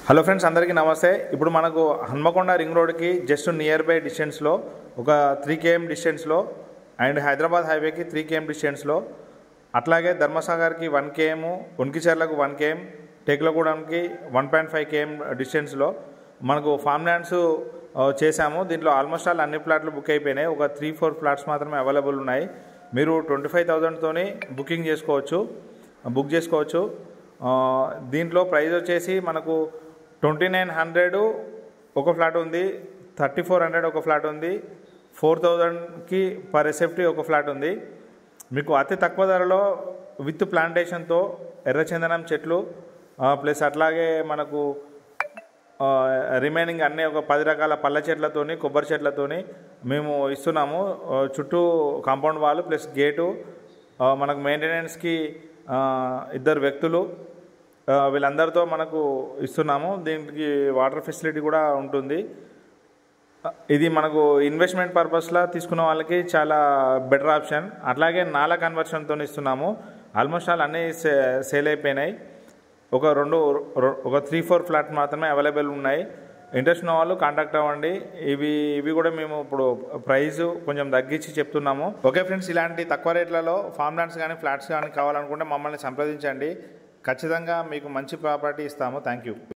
Hello friends, అందరికీ నమస్తే. ఇప్పుడు మనకు హన్మకొండ రింగ్ రోడ్కి జస్ట్ నియర్ బై డిస్టెన్స్లో ఒక 3 km డిస్టెన్స్లో అండ్ హైదరాబాద్ హైవేకి 3 km డిస్టెన్స్లో, అట్లాగే ధర్మసాగర్కి 1 km, ఉన్కిచెర్లకు 1 km, టేకులగూడెంకి 1.5 km డిస్టెన్స్లో మనకు ఫామ్ ల్యాండ్స్ చేశాము. దీంట్లో ఆల్మోస్ట్ ఆల్ అన్ని ప్లాట్లు బుక్ అయిపోయినాయి. ఒక 3-4 ప్లాట్స్ మాత్రమే అవైలబుల్ ఉన్నాయి. మీరు 25,000తోని బుక్ చేసుకోవచ్చు. దీంట్లో ప్రైస్ వచ్చేసి మనకు 2,900 ఒక ఫ్లాట్ ఉంది, 3,400 ఒక ఫ్లాట్ ఉంది, 4,000కి పర్ ఎస్ఎఫ్టీ ఒక ఫ్లాట్ ఉంది. మీకు అతి తక్కువ ధరలో విత్ ప్లాంటేషన్తో ఎర్రచందనం చెట్లు ప్లస్ అట్లాగే మనకు రిమైనింగ్ అన్నీ ఒక 10 రకాల పళ్ళ చెట్లతోని, కొబ్బరి చెట్లతోని మేము ఇస్తున్నాము. చుట్టూ కాంపౌండ్ వాల్ ప్లస్ గేటు, మనకు మెయింటెనెన్స్కి 2 వ్యక్తులు, వీళ్ళందరితో మనకు ఇస్తున్నాము. దీనికి వాటర్ ఫెసిలిటీ కూడా ఉంటుంది. ఇది మనకు ఇన్వెస్ట్మెంట్ పర్పస్లో తీసుకున్న వాళ్ళకి చాలా బెటర్ ఆప్షన్. అట్లాగే నాల కన్వర్షన్తో ఇస్తున్నాము. ఆల్మోస్ట్ ఆల్ అన్నీ సేల్ అయిపోయినాయి. ఒక 3-4 ఫ్లాట్ మాత్రమే అవైలబుల్ ఉన్నాయి. ఇంట్రెస్ట్ ఉన్న వాళ్ళు కాంటాక్ట్ అవ్వండి. ఇవి కూడా మేము ఇప్పుడు ప్రైస్ కొంచెం తగ్గించి చెప్తున్నాము. ఓకే ఫ్రెండ్స్, ఇలాంటి తక్కువ రేట్లలో ఫామ్ ల్యాండ్స్ కానీ ఫ్లాట్స్ కానీ కావాలనుకుంటే మమ్మల్ని సంప్రదించండి. ఖచ్చితంగా మీకు మంచి ప్రాపర్టీ ఇస్తాము. Thank you.